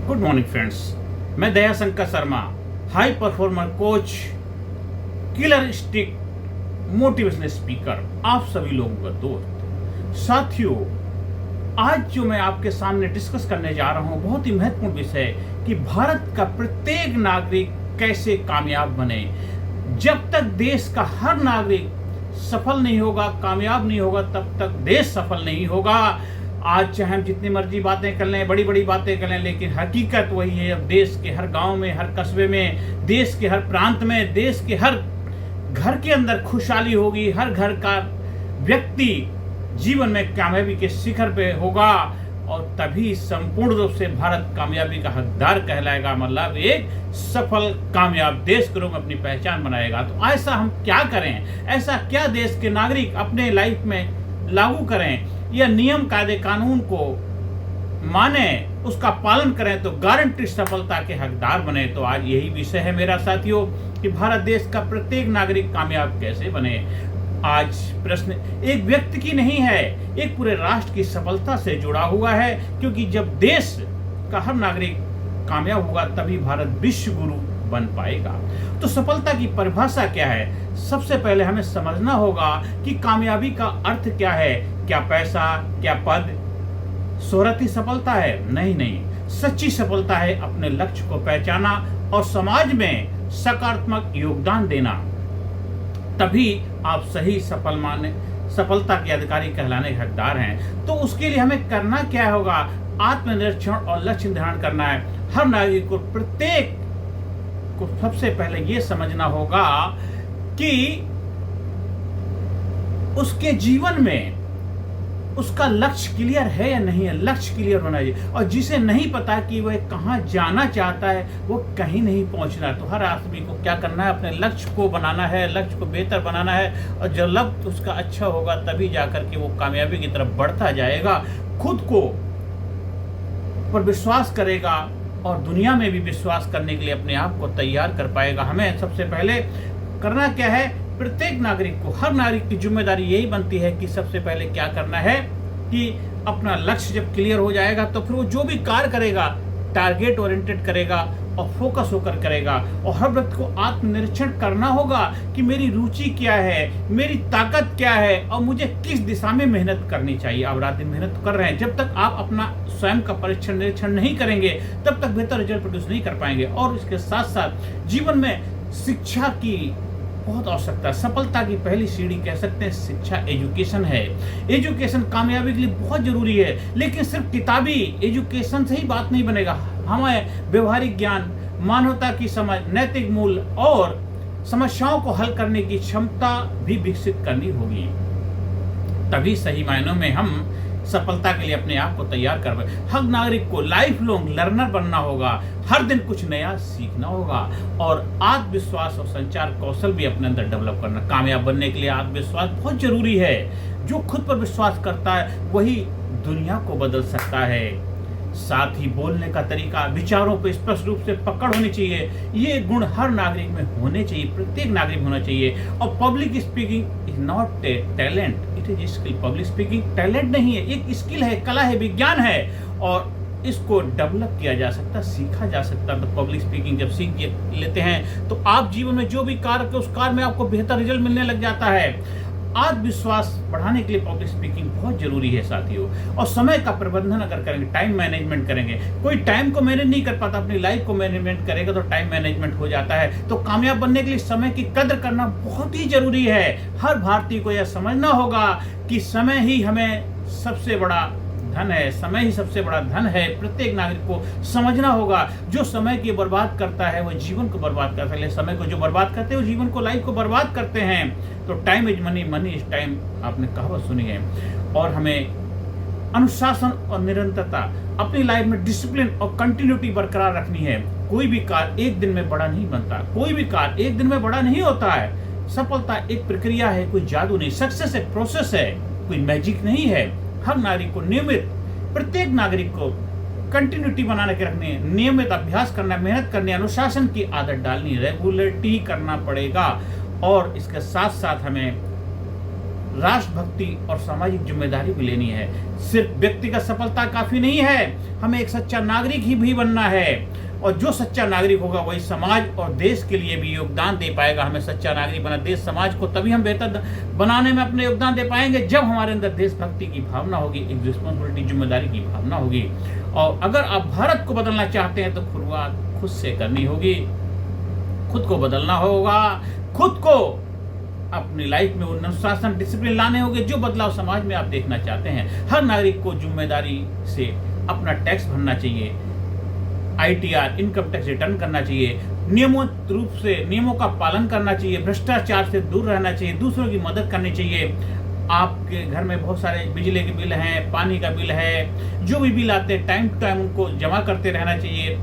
Good morning friends, मैं Daya Shankar Sharma, high performer coach, killer stick motivational speaker, आप सभी लोगों का दोस्त। साथियों, आज जो मैं आपके सामने डिस्कस करने जा रहा हूं बहुत ही महत्वपूर्ण विषय है कि भारत का प्रत्येक नागरिक कैसे कामयाब बने। जब तक देश का हर नागरिक सफल नहीं होगा, कामयाब नहीं होगा, तब तक देश सफल नहीं होगा। आज चाहे हम जितनी मर्जी बातें कर लें, बड़ी बड़ी बातें कर लें, लेकिन हकीकत वही है। अब देश के हर गांव में, हर कस्बे में, देश के हर प्रांत में, देश के हर घर के अंदर खुशहाली होगी, हर घर का व्यक्ति जीवन में कामयाबी के शिखर पे होगा और तभी संपूर्ण रूप से भारत कामयाबी का हकदार कहलाएगा, मतलब एक सफल कामयाब देश के रूप में अपनी पहचान बनाएगा। तो ऐसा हम क्या करें, ऐसा क्या देश के नागरिक अपने लाइफ में लागू करें या नियम कायदे कानून को माने, उसका पालन करें तो गारंटी सफलता के हकदार बने। तो आज यही विषय है मेरा साथियों कि भारत देश का प्रत्येक नागरिक कामयाब कैसे बने। आज प्रश्न एक व्यक्ति की नहीं है, एक पूरे राष्ट्र की सफलता से जुड़ा हुआ है, क्योंकि जब देश का हर नागरिक कामयाब होगा तभी भारत विश्व गुरु बन पाएगा। तो सफलता की परिभाषा क्या है? सबसे पहले हमें समझना होगा कि कामयाबी का अर्थ क्या है। क्या पैसा, क्या पद, शोहरती सफलता है? नहीं, सच्ची सफलता है अपने लक्ष्य को पहचाना और समाज में सकारात्मक योगदान देना। तभी आप सही सफलता के अधिकारी कहलाने के हकदार हैं। तो उसके लिए हमें करना क्या होगा? आत्मनिरीक्षण और लक्ष्य निर्धारण करना है। हर नागरिक को, प्रत्येक को सबसे पहले यह समझना होगा कि उसके जीवन में उसका लक्ष्य क्लियर है या नहीं है। लक्ष्य क्लियर होना चाहिए, और जिसे नहीं पता कि वह कहाँ जाना चाहता है वो कहीं नहीं पहुंचना। तो हर आदमी को क्या करना है? अपने लक्ष्य को बनाना है, लक्ष्य को बेहतर बनाना है, और जब लक्ष्य उसका अच्छा होगा तभी जाकर के वो कामयाबी की तरफ बढ़ता जाएगा। खुद को पर विश्वास करेगा और दुनिया में भी विश्वास करने के लिए अपने आप को तैयार कर पाएगा। हमें सबसे पहले करना क्या है? प्रत्येक नागरिक को, हर नागरिक की जिम्मेदारी यही बनती है कि सबसे पहले क्या करना है कि अपना लक्ष्य जब क्लियर हो जाएगा तो फिर वो जो भी कार्य करेगा टारगेट ओरिएंटेड करेगा और फोकस होकर करेगा। और हर व्यक्ति को आत्मनिरीक्षण करना होगा कि मेरी रुचि क्या है, मेरी ताकत क्या है और मुझे किस दिशा में मेहनत करनी चाहिए। आप रात दिन मेहनत कर रहे हैं, जब तक आप अपना स्वयं का परीक्षण निरीक्षण नहीं करेंगे तब तक बेहतर रिजल्ट प्रोड्यूस नहीं कर पाएंगे। और इसके साथ साथ जीवन में शिक्षा की बहुत आवश्यकता है। सफलता की पहली सीढ़ी कह सकते हैं शिक्षा, एजुकेशन है। एजुकेशन कामयाबी के लिए बहुत जरूरी है, लेकिन सिर्फ किताबी एजुकेशन से ही बात नहीं बनेगा। हमें व्यवहारिक ज्ञान, मानवता की समझ, नैतिक मूल्य और समस्याओं को हल करने की क्षमता भी विकसित करनी होगी। तभी सही मायनों में हम सफलता के लिए अपने आप को तैयार कर पाए। हर नागरिक को लाइफ लॉन्ग लर्नर बनना होगा, हर दिन कुछ नया सीखना होगा और आत्मविश्वास और संचार कौशल भी अपने अंदर डेवलप करना। कामयाब बनने के लिए आत्मविश्वास बहुत जरूरी है। जो खुद पर विश्वास करता है वही दुनिया को बदल सकता है। साथ ही बोलने का तरीका, विचारों पर स्पष्ट रूप से पकड़ होनी चाहिए। ये गुण हर नागरिक में होने चाहिए, प्रत्येक नागरिक में होना चाहिए। और public speaking is not a talent, it is skill. Public speaking talent नहीं है, एक स्किल है, कला है, विज्ञान है और इसको डेवलप किया जा सकता, सीखा जा सकता। तो पब्लिक स्पीकिंग जब सीख लेते हैं तो आप जीवन में जो भी कार्य के उस कार्य में आपको बेहतर रिजल्ट मिलने लग जाता है। आत्मविश्वास बढ़ाने के लिए पब्लिक स्पीकिंग बहुत जरूरी है साथियों। और समय का प्रबंधन अगर करेंगे, टाइम मैनेजमेंट करेंगे, कोई टाइम को मैनेज नहीं कर पाता, अपनी लाइफ को मैनेजमेंट करेगा तो टाइम मैनेजमेंट हो जाता है। तो कामयाब बनने के लिए समय की कद्र करना बहुत ही जरूरी है। हर भारतीय को यह समझना होगा कि समय ही हमें सबसे बड़ा धन है, समय ही सबसे बड़ा धन है। प्रत्येक नागरिक को समझना होगा, जो समय की बर्बाद करता है वह जीवन को बर्बाद करता है। समय को जो बर्बाद करते हैं वो जीवन को, लाइफ को बर्बाद करते हैं। तो time is money, money is time, आपने कहावत सुनी है। और हमें अनुशासन और निरंतरता, अपनी लाइफ में डिसिप्लिन और कंटिन्यूटी बरकरार रखनी है। कोई भी कार्य एक दिन में बड़ा नहीं बनता, कोई भी कार्य एक दिन में बड़ा नहीं होता है। सफलता एक प्रक्रिया है, कोई जादू नहीं। सक्सेस एक प्रोसेस है, कोई मैजिक नहीं है। हर नागरिक को नियमित, प्रत्येक नागरिक को कंटिन्यूटी बनाने के रखनी है, नियमित अभ्यास करना, मेहनत करनी, अनुशासन की आदत डालनी, रेगुलरिटी करना पड़ेगा। और इसके साथ साथ हमें राष्ट्रभक्ति और सामाजिक जिम्मेदारी भी लेनी है। सिर्फ व्यक्तिगत सफलता काफी नहीं है, हमें एक सच्चा नागरिक ही भी बनना है। और जो सच्चा नागरिक होगा वही समाज और देश के लिए भी योगदान दे पाएगा। हमें सच्चा नागरिक बना, देश समाज को तभी हम बेहतर बनाने में अपने योगदान दे पाएंगे जब हमारे अंदर देशभक्ति की भावना होगी, एक रिस्पॉन्सिबिलिटी, जिम्मेदारी की भावना होगी। और अगर आप भारत को बदलना चाहते हैं तो शुरुआत खुद से करनी होगी, खुद को बदलना होगा, खुद को अपनी लाइफ में वो अनुशासन, डिसिप्लिन लाने होंगे जो बदलाव समाज में आप देखना चाहते हैं। हर नागरिक को जिम्मेदारी से अपना टैक्स भरना चाहिए, ITR इनकम टैक्स रिटर्न करना चाहिए, नियमित रूप से नियमों का पालन करना चाहिए, भ्रष्टाचार से दूर रहना चाहिए, दूसरों की मदद करनी चाहिए। आपके घर में बहुत सारे बिजली के बिल हैं, पानी का बिल है, जो भी बिल आते हैं टाइम टू टाइम उनको जमा करते रहना चाहिए।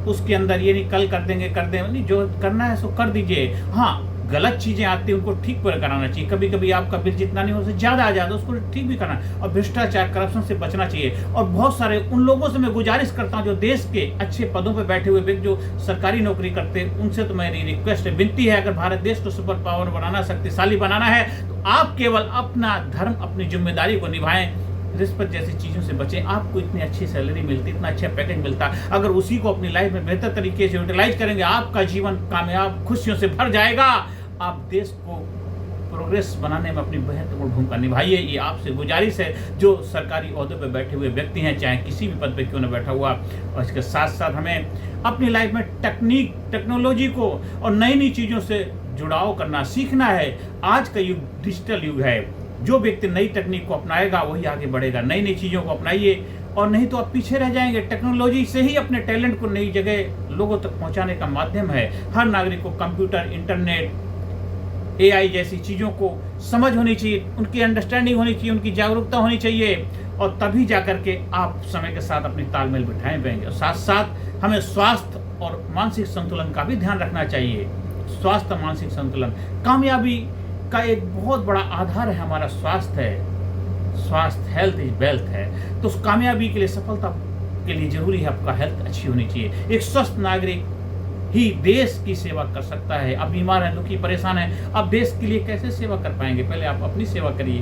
उसके अंदर ये नहीं कल कर देंगे, नहीं, जो करना है सो कर दीजिए। हाँ, गलत चीजें आती हैं उनको ठीक पर कराना चाहिए। कभी कभी आपका बिल जितना नहीं हो उससे ज्यादा आ जाता है, उसको ठीक भी करना। और भ्रष्टाचार, करप्शन से बचना चाहिए। और बहुत सारे उन लोगों से मैं गुजारिश करता हूं जो देश के अच्छे पदों पर बैठे हुए व्यक्ति जो सरकारी नौकरी करते हैं, उनसे तो मेरी रिक्वेस्ट है, विनती है, अगर भारत देश को सुपर पावर बनाना, शक्तिशाली बनाना है तो आप केवल अपना धर्म, अपनी जिम्मेदारी को निभाएं, रिश्वत जैसी चीजों से बचें। आपको इतनी अच्छी सैलरी मिलती, इतना अच्छा पैकेज मिलता, अगर उसी को अपनी लाइफ में बेहतर तरीके से यूटिलाइज करेंगे, आपका जीवन कामयाब खुशियों से भर जाएगा। आप देश को प्रोग्रेस बनाने में अपनी महत्वपूर्ण भूमिका निभाइए। ये आपसे गुजारिश है जो सरकारी ओहदे पर बैठे हुए व्यक्ति हैं, चाहे किसी भी पद पे क्यों न बैठा हुआ। और इसके साथ साथ हमें अपनी लाइफ में टेक्नोलॉजी को और नई नई चीज़ों से जुड़ाव करना सीखना है। आज का युग डिजिटल युग है, जो व्यक्ति नई तकनीक को अपनाएगा वही आगे बढ़ेगा। नई नई चीज़ों को अपनाइए और नहीं तो आप पीछे रह जाएंगे। टेक्नोलॉजी से ही अपने टैलेंट को नई जगह लोगों तक पहुंचाने का माध्यम है। हर नागरिक को कंप्यूटर, इंटरनेट, AI जैसी चीज़ों को समझ होनी चाहिए, उनकी अंडरस्टैंडिंग होनी चाहिए, उनकी जागरूकता होनी चाहिए, और तभी जाकर के आप समय के साथ अपनी तालमेल बिठाए पाएंगे। और साथ साथ हमें स्वास्थ्य और मानसिक संतुलन का भी ध्यान रखना चाहिए। स्वास्थ्य, मानसिक संतुलन, कामयाबी का एक बहुत बड़ा आधार है हमारा स्वास्थ्य है। स्वास्थ्य, हेल्थ इज वेल्थ है। तो उस कामयाबी के लिए, सफलता के लिए जरूरी है आपका हेल्थ अच्छी होनी चाहिए। एक स्वस्थ नागरिक ही देश की सेवा कर सकता है। आप बीमार हैं, दुखी, परेशान हैं, आप देश के लिए कैसे सेवा कर पाएंगे? पहले आप अपनी सेवा करिए,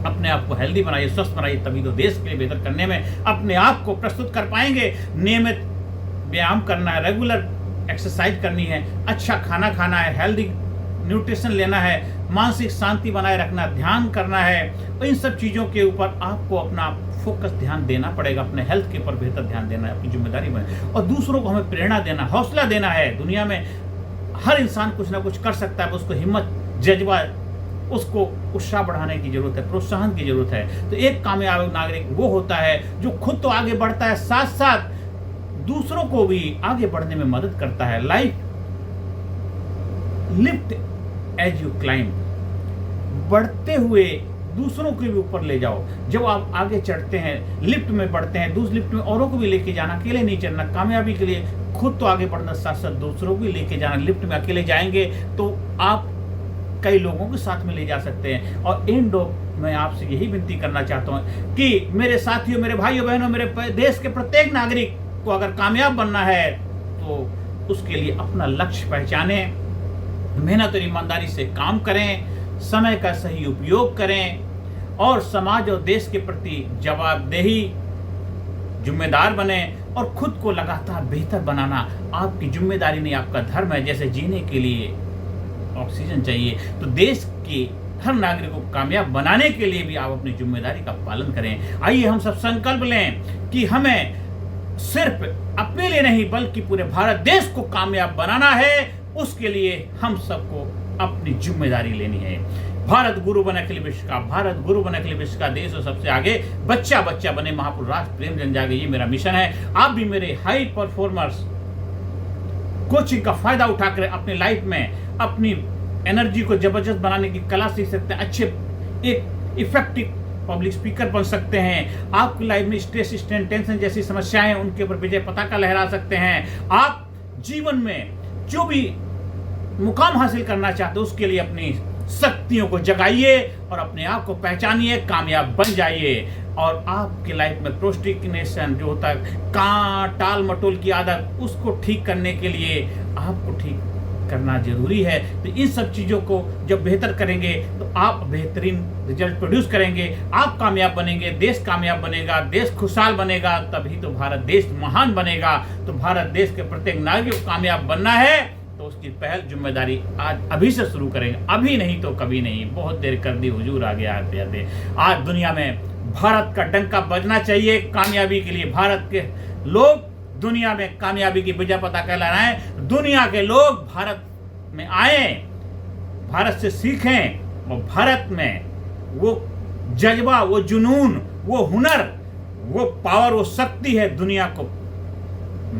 अपने आप को हेल्दी बनाइए, स्वस्थ बनाइए, तभी तो देश के लिए बेहतर करने में अपने आप को प्रस्तुत कर पाएंगे। नियमित व्यायाम करना है, रेगुलर एक्सरसाइज करनी है, अच्छा खाना खाना है, हेल्दी न्यूट्रिशन लेना है, मानसिक शांति बनाए रखना, ध्यान करना है। और इन सब चीज़ों के ऊपर आपको अपना फोकस, ध्यान देना पड़ेगा। अपने हेल्थ के ऊपर बेहतर ध्यान देना है, अपनी जिम्मेदारी बने। और दूसरों को हमें प्रेरणा देना, हौसला देना है। दुनिया में हर इंसान कुछ ना कुछ कर सकता है, उसको हिम्मत, जज्बा, उसको उत्साह बढ़ाने की जरूरत है, प्रोत्साहन की जरूरत है। तो एक कामयाब नागरिक वो होता है जो खुद तो आगे बढ़ता है, साथ साथ दूसरों को भी आगे बढ़ने में मदद करता है। Life lift as you climb, बढ़ते हुए दूसरों के भी ऊपर ले जाओ। जब आप आगे चढ़ते हैं, लिफ्ट में बढ़ते हैं, दूसरी लिफ्ट में औरों को भी लेके जाना, अकेले नहीं चढ़ना। कामयाबी के लिए खुद तो आगे बढ़ना, साथ साथ दूसरों को भी लेके जाना। लिफ्ट में अकेले जाएंगे तो आप कई लोगों के साथ में ले जा सकते हैं। और एंड ऑफ मैं आपसे यही विनती करना चाहता हूँ कि मेरे साथियों, मेरे भाइयों बहनों, मेरे देश के प्रत्येक नागरिक को अगर कामयाब बनना है तो उसके लिए अपना लक्ष्य पहचाने, मेहनत और ईमानदारी से काम करें, समय का सही उपयोग करें और समाज और देश के प्रति जवाबदेही, जिम्मेदार बने और खुद को लगातार बेहतर बनाना आपकी जिम्मेदारी नहीं, आपका धर्म है। जैसे जीने के लिए ऑक्सीजन चाहिए, तो देश के हर नागरिक को कामयाब बनाने के लिए भी आप अपनी जिम्मेदारी का पालन करें। आइए हम सब संकल्प लें कि हमें सिर्फ अपने लिए नहीं बल्कि पूरे भारत देश को कामयाब बनाना है। उसके लिए हम सबको अपनी जिम्मेदारी लेनी है। भारत गुरु बने अखिल विश्व का, भारत गुरु बने अखिल विश्व का, देश और सबसे आगे बच्चा बच्चा बने महापुरुष, राष्ट्र प्रेम जन जागे, ये मेरा मिशन है। आप भी मेरे हाई परफॉर्मर्स कोचिंग का फायदा उठाकर अपनी लाइफ में अपनी एनर्जी को जबरदस्त बनाने की कला सीख सकते हैं, अच्छे एक इफेक्टिव पब्लिक स्पीकर बन सकते हैं। आपकी लाइफ में स्ट्रेस, स्ट्रेन, टेंशन जैसी समस्याएं, उनके ऊपर विजय पताका लहरा सकते हैं। आप जीवन में जो भी मुकाम हासिल करना चाहते हो उसके लिए अपनी शक्तियों को जगाइए और अपने आप को पहचानिए, कामयाब बन जाइए। और आपकी लाइफ में प्रोस्टिनेशन जो होता है, टाल मटोल की आदत, उसको ठीक करने के लिए आपको ठीक करना जरूरी है। तो इन सब चीज़ों को जब बेहतर करेंगे तो आप बेहतरीन रिजल्ट प्रोड्यूस करेंगे, आप कामयाब बनेंगे, देश कामयाब बनेगा, देश खुशहाल बनेगा, तभी तो भारत देश महान बनेगा। तो भारत देश के प्रत्येक नागरिक को कामयाब बनना है तो उसकी पहल जिम्मेदारी आज अभी से शुरू करेंगे, अभी नहीं तो कभी नहीं। बहुत देर कर दी हुजूर आगे आते आते। आज दुनिया में भारत का डंका बजना चाहिए कामयाबी के लिए। भारत के लोग दुनिया में कामयाबी की वजह पता कर रहे हैं। दुनिया के लोग भारत में आए, भारत से सीखें और भारत में वो जज्बा, वो जुनून, वो हुनर, वो पावर, वो शक्ति है दुनिया को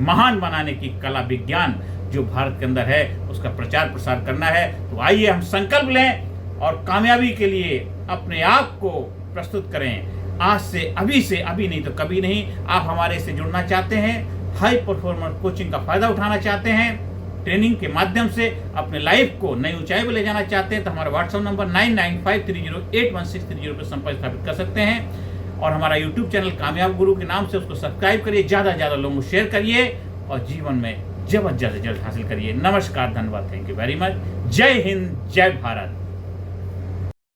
महान बनाने की कला विज्ञान जो भारत के अंदर है, उसका प्रचार प्रसार करना है। तो आइए हम संकल्प लें और कामयाबी के लिए अपने आप को प्रस्तुत करें। आज से, अभी नहीं तो कभी नहीं। आप हमारे से जुड़ना चाहते हैं, हाई परफॉर्मेंस कोचिंग का फायदा उठाना चाहते हैं, ट्रेनिंग के माध्यम से अपने लाइफ को नई ऊंचाई पर ले जाना चाहते हैं, तो हमारा व्हाट्सएप नंबर 9953081630 पर संपर्क स्थापित कर सकते हैं। और हमारा यूट्यूब चैनल कामयाब गुरु के नाम से उसको सब्सक्राइब करिए, ज़्यादा से ज़्यादा लोगों को शेयर करिए और जीवन में जबरदस्त रिजल्ट हासिल करिए। नमस्कार, धन्यवाद, थैंक यू वेरी मच। जय हिंद, जय भारत।